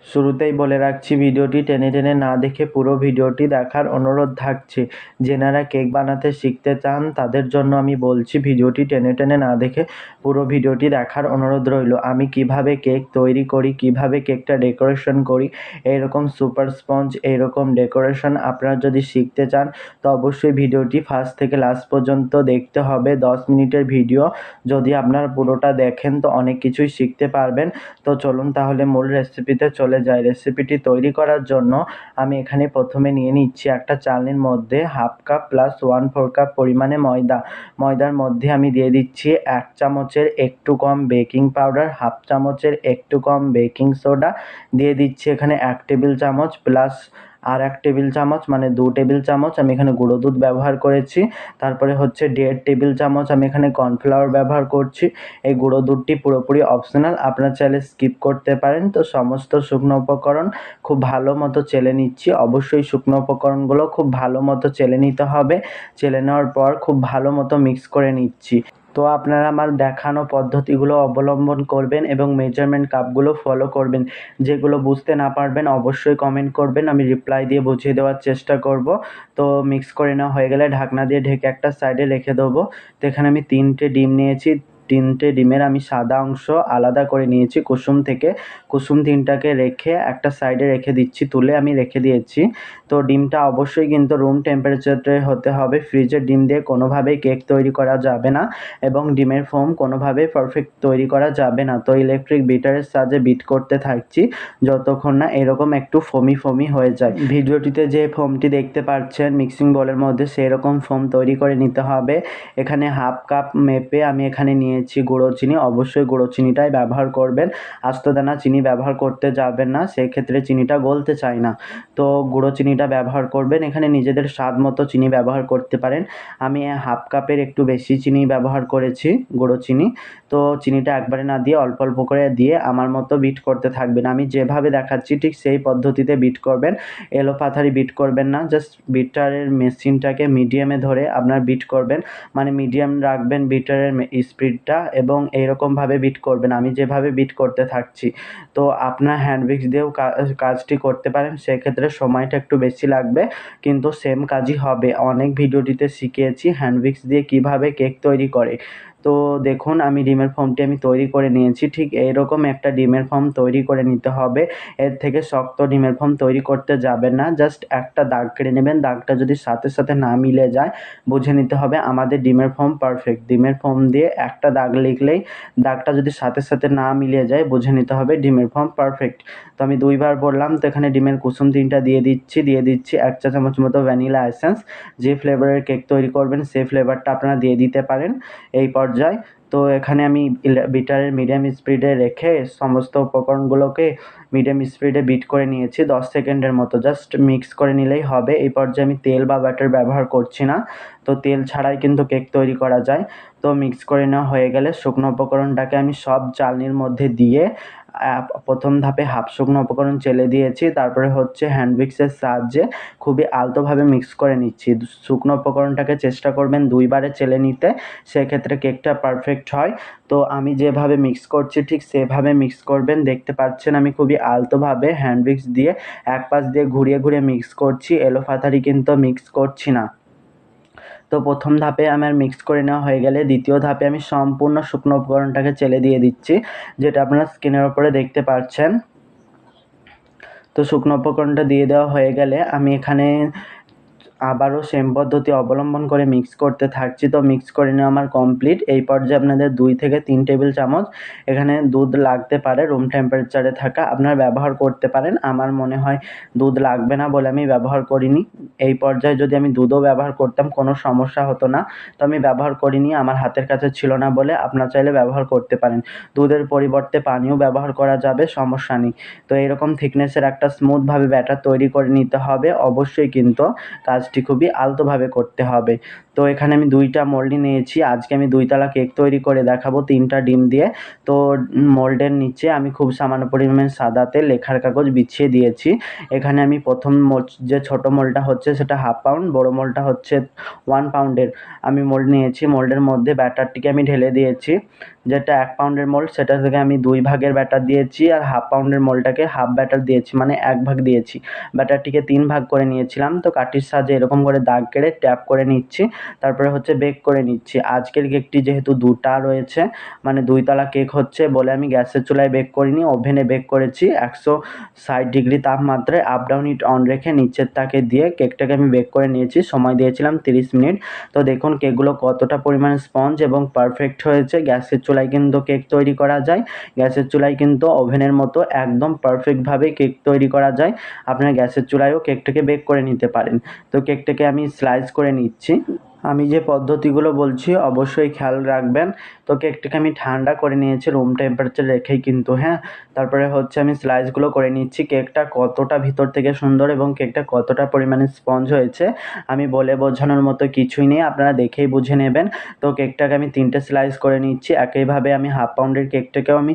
শুরুতেই বলে রাখছি, ভিডিওটি টেনে টেনে না দেখে পুরো ভিডিওটি দেখার অনুরোধ থাকছে। যেনারা কেক বানাতে শিখতে চান তাদের জন্য আমি বলছি, ভিডিওটি টেনে টেনে না দেখে পুরো ভিডিওটি দেখার অনুরোধ রইল। আমি কিভাবে কেক তৈরি করি, কিভাবে কেকটা ডেকোরেশন করি, এইরকম সুপার স্পঞ্জ, এইরকম ডেকোরেশন আপনারা যদি শিখতে চান তো অবশ্যই ভিডিওটি ফার্স্ট থেকে লাস্ট পর্যন্ত দেখতে হবে। 10 মিনিটের ভিডিও, যদি আপনারা পুরোটা দেখেন তো অনেক কিছুই শিখতে পারবেন। তো চলুন তাহলে মূল রেসিপিতে চলে যাই। রেসিপিটি তৈরি করার জন্য আমি এখানে প্রথমে নিয়ে নিচ্ছি একটা চালনির মধ্যে হাফ কাপ প্লাস 1/4 কাপ পরিমাণে ময়দা। ময়দার মধ্যে আমি দিয়ে দিচ্ছি 1 চামচের একটু কম বেকিং পাউডার, হাফ চামচের একটু কম বেকিং সোডা, দিয়ে দিচ্ছি এখানে 1 টেবিল চামচ প্লাস আর 1 টেবিল চামচ মানে 2 টেবিল চামচ আমি এখানে গুঁড়ো দুধ ব্যবহার করেছি। তারপরে হচ্ছে 1.5 টেবিল চামচ আমি এখানে কর্নফ্লাওয়ার ব্যবহার করছি। এই গুঁড়ো দুধটি পুরোপুরি অপশনাল, আপনারা চাইলে স্কিপ করতে পারেন। তো সমস্ত শুকনো উপকরণ খুব ভালো মতো চেলে নিচ্ছি। অবশ্যই শুকনো উপকরণগুলো খুব ভালো মতো চেলে নিতে হবে। চেলে নেওয়ার পর খুব ভালো মতো মিক্স করে নিচ্ছি। তো আপনারা আমার দেখানো পদ্ধতিগুলো অবলম্বন করবেন এবং মেজারমেন্ট কাপগুলো ফলো করবেন। যেগুলো বুঝতে না পারবেন অবশ্যই কমেন্ট করবেন, আমি রিপ্লাই দিয়ে বুঝিয়ে দেওয়ার চেষ্টা করব। তো মিক্স করে নেওয়া হয়ে গেলে ঢাকনা দিয়ে ঢেকে একটা সাইডে রেখে দেবো। তো এখানে আমি 3টে ডিম নিয়েছি। 3টে ডিমের আমি সাদা অংশ আলাদা করে নিয়েছি কুসুম থেকে। কুসুম 3টাকে রেখে একটা সাইডে রেখে দিচ্ছি, তুলে আমি রেখে দিয়েছি। তো ডিমটা অবশ্যই কিন্তু রুম টেম্পারেচারে হতে হবে। ফ্রিজের ডিম দিয়ে কোনোভাবেই কেক তৈরি করা যাবে না এবং ডিমের ফোম কোনোভাবেই পারফেক্ট তৈরি করা যাবে না। তো ইলেকট্রিক বিটারের সাহায্যে বিট করতে থাকছি যতক্ষণ না এরকম একটু ফোমি ফোমি হয়ে যায়। ভিডিওটিতে যে ফোমটি দেখতে পাচ্ছেন মিক্সিং বোলের মধ্যে, সেরকম ফোম তৈরি করে নিতে হবে। এখানে হাফ কাপ মেপে আমি এখানে নিয়েছি গুঁড়ো চিনি। অবশ্যই গুঁড়ো চিনিটাই ব্যবহার করবেন, আস্তদানা চিনি ব্যবহার করতে যাবেন না, সেক্ষেত্রে চিনিটা গলতে চায় না। তো গুঁড়ো চিনিটা ব্যবহার করবেন। এখানে নিজেদের স্বাদ মতো চিনি ব্যবহার করতে পারেন। আমি হাফ কাপের একটু বেশি চিনি ব্যবহার করেছি, গুঁড়ো চিনি। তো চিনিটা একবারে না দিয়ে অল্প অল্প করে দিয়ে আমার মতো বিট করতে থাকবেন। আমি যেভাবে দেখাচ্ছি ঠিক সেই পদ্ধতিতে বিট করবেন, এলোপাথারি বিট করবেন না। জাস্ট বিটারের মেশিনটাকে মিডিয়ামে ধরে আপনার বিট করবেন, মানে মিডিয়াম রাখবেন বিটারের স্পিডটা এবং এইরকমভাবে বিট করবেন আমি যেভাবে বিট করতে থাকছি। তো আপনার হ্যান্ড উইক্স দিয়েও কাজটি করতে পারেন, সেক্ষেত্রে সময়টা একটু বেশি লাগবে কিন্তু সেম কাজই হবে। অনেক ভিডিওটিতে শিখিয়েছি হ্যান্ড উইক্স দিয়ে কীভাবে কেক তৈরি করে। তো দেখুন আমি ডিমের ফর্মটি আমি তৈরি করে নিয়েছি। ঠিক এইরকম একটা ডিমের ফর্ম তৈরি করে নিতে হবে। এর থেকে শক্ত ডিমের ফর্ম তৈরি করতে যাবেন না। জাস্ট একটা দাগ কেটে নেবেন। দাগটা যদি সাথে সাথে না মিলে যায় বুঝে নিতে হবে আমাদের ডিমের ফর্ম পারফেক্ট। ডিমের ফর্ম দিয়ে একটা দাগ লিখলেই দাগটা যদি সাথে সাথে না মিলে যায় বুঝে নিতে হবে ডিমের ফর্ম পারফেক্ট। তো আমি 2বার বললাম। তো এখানে ডিমের কুসুম 3টা দিয়ে দিচ্ছি 1 চা চামচ মতো ভ্যানিলা এসেন্স। যে ফ্লেভারের কেক তৈরি করবেন সেই ফ্লেভারটা আপনারা দিয়ে দিতে পারেন এই পর্যায়ে। তো এখানে আমি বিটারের মিডিয়াম স্পিডে রেখে সমস্ত উপকরণগুলোকে মিডিয়াম স্পিডে বিট করে নিয়েছি 10 সেকেন্ডের মতো। জাস্ট মিক্স করে নিলেই হবে। এই পর্যায়ে আমি তেল বা বাটার ব্যবহার করছি না। তো তেল ছাড়াই কিন্তু কেক তৈরি করা যায়। তো মিক্স করে নেওয়া হয়ে গেলে শুকনো উপকরণটাকে আমি সব চালনির মধ্যে দিয়ে প্রথম ধাপে হাফ শুকনো উপকরণ চেলে দিয়েছি। তারপরে হচ্ছে হ্যান্ড উইক্সের সাহায্যে খুবই আলতোভাবে মিক্স করে নিচ্ছি। শুকনো উপকরণটাকে চেষ্টা করবেন 2বারে চেলে নিতে, সেক্ষেত্রে কেকটা পারফেক্ট হয়। তো আমি যেভাবে মিক্স করছি ঠিক সেভাবে মিক্স করবেন। দেখতে পাচ্ছেন আমি খুবই আলতোভাবে হ্যান্ড উইক্স দিয়ে এক পাশ দিয়ে ঘুরিয়ে ঘুরিয়ে মিক্স করছি, এলোপাথারি কিন্তু মিক্স করছি না। তো প্রথম ধাপে আমার মিক্স করে নেওয়া হয়ে গেলে দ্বিতীয় ধাপে আমি সম্পূর্ণ শুকনো উপকরণটাকে চেলে দিয়ে দিচ্ছি, যেটা আপনারা স্ক্রিনের ওপরে দেখতে পাচ্ছেন। তো শুকনো উপকরণটা দিয়ে দেওয়া হয়ে গেলে আমি এখানে আবারও সেম পদ্ধতি অবলম্বন করে মিক্স করতে থাকছি। তো মিক্স করে নেওয়া আমার কমপ্লিট। এই পর্যায়ে আপনাদের 2 থেকে 3 টেবিল চামচ এখানে দুধ লাগতে পারে, রুম টেম্পারেচারে থাকা আপনারা ব্যবহার করতে পারেন। আমার মনে হয় দুধ লাগবে না বলে আমি ব্যবহার করিনি। এই পর্যায়ে যদি আমি দুধও ব্যবহার করতাম কোনো সমস্যা হতো না, তো আমি ব্যবহার করিনি, আমার হাতের কাছে ছিল না বলে। আপনারা চাইলে ব্যবহার করতে পারেন। দুধের পরিবর্তে পানিও ব্যবহার করা যাবে, সমস্যা নেই। তো এইরকম থিকনেসের একটা স্মুথভাবে ব্যাটার তৈরি করে নিতে হবে। অবশ্যই কিন্তু কাজটি খুবই আলতোভাবে করতে হবে। তো এখানে আমি 2টা মোল্ডই নিয়েছি। আজকে আমি 2তলা কেক তৈরি করে দেখাবো 3টা ডিম দিয়ে। তো মোল্ডের নিচে আমি খুব সামান্য পরিমাণে সাদা তেল লেখার কাগজ বিছিয়ে দিয়েছি। এখানে আমি প্রথম যে ছোট মোল্ডটা হচ্ছে সেটা হাফ পাউন্ড, বড় মোল্ডটা হচ্ছে 1 পাউন্ডের আমি মোল্ড নিয়েছি। মোল্ডের মধ্যে ব্যাটারটিকে আমি ঢেলে দিয়েছি। যেটা 1 পাউন্ডের মোল্ড সেটা থেকে আমি 2 ভাগের ব্যাটার দিয়েছি, আর হাফ পাউন্ডের মোল্ডটাকে হাফ ব্যাটার দিয়েছি, মানে 1 ভাগ দিয়েছি। ব্যাটারটিকে 3 ভাগ করে নিয়েছিলাম। তো কাঠির সাহায্যে এরকম করে দাগ কেটে ট্যাপ করে নিচ্ছি, তারপরে হচ্ছে বেক করে নিচ্ছি। আজকের কেকটি যেহেতু 2টা রয়েছে, মানে 2 তলা কেক হচ্ছে বলে আমি গ্যাসের চুলায় বেক করিনি, ওভেনে বেক করেছি 160 ডিগ্রি তাপমাত্রায় আপ ডাউন হিট অন রেখে নিচের তাকে দিয়ে কেকটাকে আমি বেক করে নিয়েছি। সময় দিয়েছিলাম 30 মিনিট। তো দেখুন কেকগুলো কতটা পরিমাণে স্পঞ্জ এবং পারফেক্ট হয়েছে। গ্যাসের চুলায় কিন্তু কেক তৈরি করা যায়, গ্যাসের চুলায় কিন্তু ওভেনের মতো একদম পারফেক্টভাবে কেক তৈরি করা যায়। আপনারা গ্যাসের চুলায়ও কেকটাকে বেক করে নিতে পারেন। তো কেকটাকে আমি স্লাইস করে নিচ্ছি। আমি যে পদ্ধতিগুলো বলছি অবশ্যই খেয়াল রাখবেন। তো কেকটাকে আমি ঠান্ডা করে নিয়েছি রুম টেম্পারেচার রেখেই কিন্তু, হ্যাঁ। তারপরে হচ্ছে আমি স্লাইসগুলো করে নিচ্ছি। কেকটা কতটা ভিতর থেকে সুন্দর এবং কেকটা কতটা পরিমাণে স্পঞ্জ হয়েছে আমি বলে বোঝানোর মতো কিছুই নেই, আপনারা দেখেই বুঝে নেবেন। তো কেকটাকে আমি 3টে স্লাইস করে নিচ্ছি। একইভাবে আমি হাফ পাউন্ডের কেকটাকেও আমি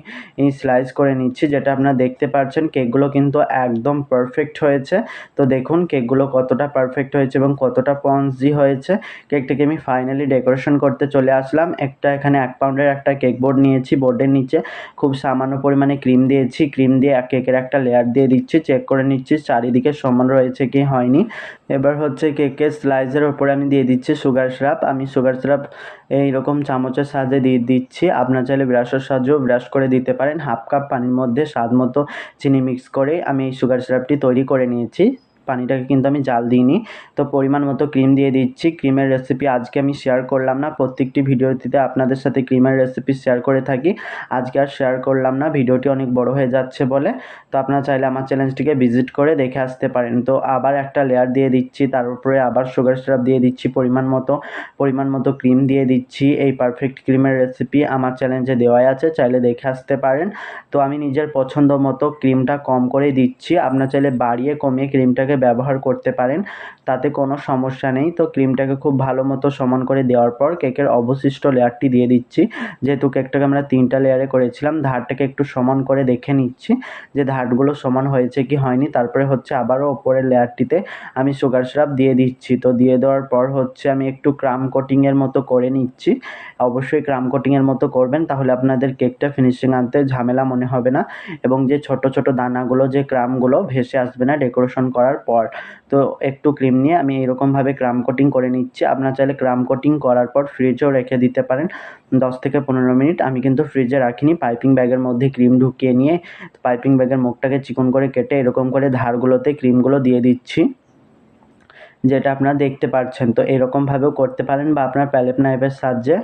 স্লাইস করে নিচ্ছি, যেটা আপনারা দেখতে পাচ্ছেন। কেকগুলো কিন্তু একদম পারফেক্ট হয়েছে। তো দেখুন কেকগুলো কতটা পারফেক্ট হয়েছে এবং কতটা স্পঞ্জি হয়েছে। কেকটাকে আমি ফাইনালি ডেকোরেশন করতে চলে আসলাম। এখানে 1 পাউন্ডের একটা কেক বোর্ড নিয়েছি, বোর্ডের নিচে খুব সামান্য পরিমাণে ক্রিম দিয়েছি, ক্রিম দিয়ে কেকের একটা লেয়ার দিয়ে দিচ্ছি, চেক করে নিচ্ছি চারিদিকে সমান রয়েছে কি হয়নি। এবার হচ্ছে কেকের স্লাইসের ওপরে আমি দিয়ে দিচ্ছি সুগার সিরাপ। আমি সুগার সিরাপ এইরকম চামচের সাহায্যে দিয়ে দিচ্ছি, আপনার চাইলে ব্রাশের সাহায্যেও ব্রাশ করে দিতে পারেন। হাফ কাপ পানির মধ্যে স্বাদ মতো চিনি মিক্স করে আমি এই সুগার সিরাপটি তৈরি করে নিয়েছি। পানিটাকে কিন্তু আমি জাল দিইনি। তো পরিমাণ মতো ক্রিম দিয়ে দিচ্ছি। ক্রিমের রেসিপি আজকে আমি শেয়ার করলাম না, প্রত্যেকটি ভিডিওটিতে আপনাদের সাথে ক্রিমের রেসিপি শেয়ার করে থাকি। আজকে আর শেয়ার করলাম না, ভিডিওটি অনেক বড় হয়ে যাচ্ছে বলে। তো আপনারা চাইলে আমার চ্যানেলটিকে ভিজিট করে দেখে আসতে পারেন। তো আবার একটা লেয়ার দিয়ে দিচ্ছি, তার উপরে আবার সুগার সিরাপ দিয়ে দিচ্ছি পরিমাণ মতো ক্রিম দিয়ে দিচ্ছি। এই পারফেক্ট ক্রিমের রেসিপি আমার চ্যানেলে দেওয়াই আছে, চাইলে দেখে আসতে পারেন। তো আমি নিজের পছন্দ মতো ক্রিমটা কম করে দিচ্ছি, আপনারা চাইলে বাড়িয়ে কমিয়ে ক্রিমটাকে ব্যবহার করতে পারেন, তাতে কোনো সমস্যা নেই। তো ক্রিমটাকে খুব ভালো মতো সমান করে দেওয়ার পর কেকের অবশিষ্ট লেয়ারটি দিয়ে দিচ্ছি। যেহেতু কেকটাকে আমরা 3টা লেয়ারে করেছিলাম, ধারটাকে একটু সমান করে দেখে নিচ্ছি যে ধারগুলো সমান হয়েছে কি হয়নি। তারপরে হচ্ছে আবারও ওপরের লেয়ারটিতে আমি সুগার সিরাপ দিয়ে দিচ্ছি। তো দিয়ে দেওয়ার পর হচ্ছে আমি একটু ক্রাম কোটিংয়ের মতো করে নিচ্ছি। অবশ্যই ক্রাম কোটিংয়ের মতো করবেন, তাহলে আপনাদের কেকটা ফিনিশিং আনতে ঝামেলা মনে হবে না, এবং যে ছোট ছোট দানাগুলো, যে ক্রামগুলো ভেসে আসবে না ডেকোরেশন করার পর। তো একটু ক্রিম নিয়ে আমি এরকমভাবে ক্রাম কোটিং করে নিচ্ছি। আপনারা চাইলে ক্রাম কোটিং করার পর ফ্রিজেও রেখে দিতে পারেন 10 থেকে 15 মিনিট। আমি কিন্তু ফ্রিজে রাখিনি, পাইপিং ব্যাগের মধ্যে ক্রিম ঢুকিয়ে নিয়ে পাইপিং ব্যাগের মুখটাকে চিকন করে কেটে এরকম করে ধারগুলোতে ক্রিমগুলো দিয়ে দিচ্ছি, যেটা আপনারা দেখতে পাচ্ছেন। তো এরকমভাবেও করতে পারেন, বা আপনার প্যালেট নাইফের সাহায্যে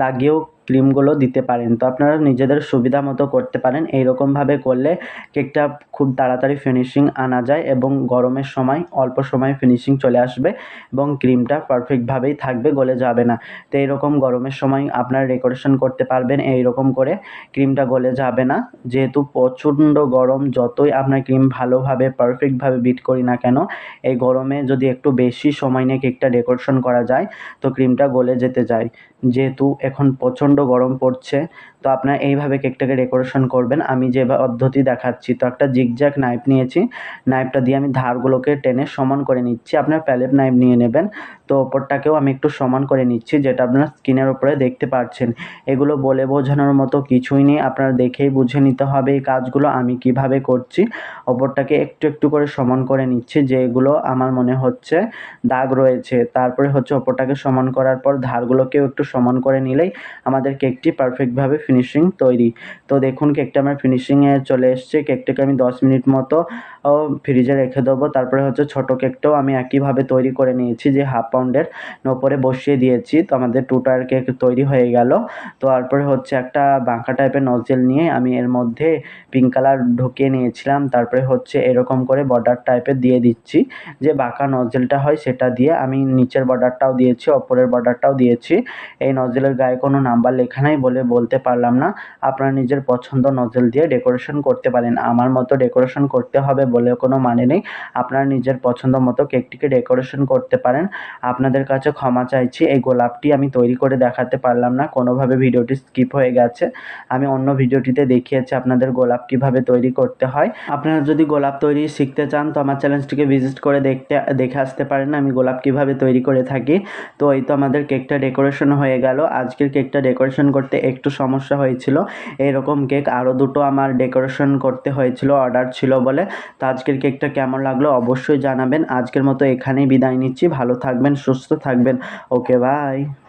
লাগিয়েও ক্রিমগুলো দিতে পারেন। তো আপনারা নিজেদের সুবিধা মতো করতে পারেন। এইরকমভাবে করলে কেকটা খুব তাড়াতাড়ি ফিনিশিং আনা যায়, এবং গরমের সময় অল্প সময়ে ফিনিশিং চলে আসবে, এবং ক্রিমটা পারফেক্টভাবেই থাকবে, গলে যাবে না। তো এইরকম গরমের সময় আপনারা ডেকোরেশন করতে পারবেন এইরকম করে, ক্রিমটা গলে যাবে না। যেহেতু প্রচণ্ড গরম, যতই আপনার ক্রিম ভালোভাবে পারফেক্টভাবে বিট করি না কেন, এই গরমে যদি একটু বেশি সময় নিয়ে কেকটা ডেকোরেশন করা যায় তো ক্রিমটা গলে যেতে যায়। যেহেতু এখন প্রচণ্ড গরম পড়ছে, তো আপনারা এইভাবে কেকটাকে ডেকোরেশন করবেন আমি যে পদ্ধতি দেখাচ্ছি। তো একটা জিগজ্যাগ নাইফ নিয়েছি, নাইফটা দিয়ে আমি ধারগুলোকে টেনে সমান করে নিচ্ছি। আপনার প্যালেট নাইফ নিয়ে নেবেন। তো ওপরটাকেও আমি একটু সমান করে নিচ্ছি, যেটা আপনারা স্ক্রিনের উপরে দেখতে পাচ্ছেন। এগুলো বলে বোঝানোর মতো কিছুই নেই, আপনারা দেখেই বুঝে নিতে হবে এই কাজগুলো আমি কিভাবে করছি। ওপরটাকে একটু একটু করে সমান করে নিচ্ছি, যেগুলো আমার মনে হচ্ছে দাগ রয়েছে। তারপরে হচ্ছে ওপরটাকে সমান করার পর ধারগুলোকেও একটু সমান করে নিলেই আমাদের কেকটি পারফেক্টভাবে ফিনিশিং তৈরি। তো দেখুন কেকটা আমার ফিনিশিংয়ে চলে এসছে। কেকটাকে আমি 10 মিনিট মতো ফ্রিজে রেখে দেবো। তারপরে হচ্ছে ছোটো কেকটাও আমি একইভাবে তৈরি করে নিয়েছি, যে হাফ পাউন্ডের ওপরে বসিয়ে দিয়েছি। তো আমাদের 2 টায়ার কেক তৈরি হয়ে গেল। তো তারপরে হচ্ছে একটা বাঁকা টাইপের নজেল নিয়ে আমি এর মধ্যে পিঙ্ক কালার ঢুকিয়ে নিয়েছিলাম। তারপরে হচ্ছে এরকম করে বর্ডার টাইপের দিয়ে দিচ্ছি, যে বাঁকা নজেলটা হয় সেটা দিয়ে আমি নিচের বর্ডারটাও দিয়েছি, ওপরের বর্ডারটাও দিয়েছি। এই নজেলের গায়ে কোনো নাম্বার লেখা নাই বলে বলতে পারলাম না, আপনারা নিজের নিজের পছন্দ নজল দিয়ে ডেকোরেশন করতে পারেন। আমার মতো ডেকোরেশন করতে হবে বলে কোনো মানে নেই। আপনারা নিজের পছন্দ মতো কেকটিকে ডেকোরেশন করতে পারেন। আপনাদের কাছে ক্ষমা চাইছি, এই গোলাপটি আমি তৈরি করে দেখাতে পারলাম না, কোনোভাবে ভিডিওটি স্কিপ হয়ে গেছে। আমি অন্য ভিডিওটিতে দেখিয়েছি আপনাদের গোলাপ কীভাবে তৈরি করতে হয়। আপনারা যদি গোলাপ তৈরি শিখতে চান তো আমার চ্যানেলটিকে ভিজিট করে দেখে আসতে পারেন আমি গোলাপ কীভাবে তৈরি করে থাকি। তো এই তো আমাদের কেকটা ডেকোরেশন হয়ে গেল। আজকের কেকটা ডেকোরেশন করতে একটু সমস্যা হয়েছিল, এরকম কেক আরও দুটো আমার ডেকোরেশন করতে হয়েছিল, অর্ডার ছিল বলে। তো আজকের কেকটা কেমন লাগলো অবশ্যই জানাবেন। আজকের মতো এখানেই বিদায় নিচ্ছি। ভালো থাকবেন, সুস্থ থাকবেন। ওকে, বাই।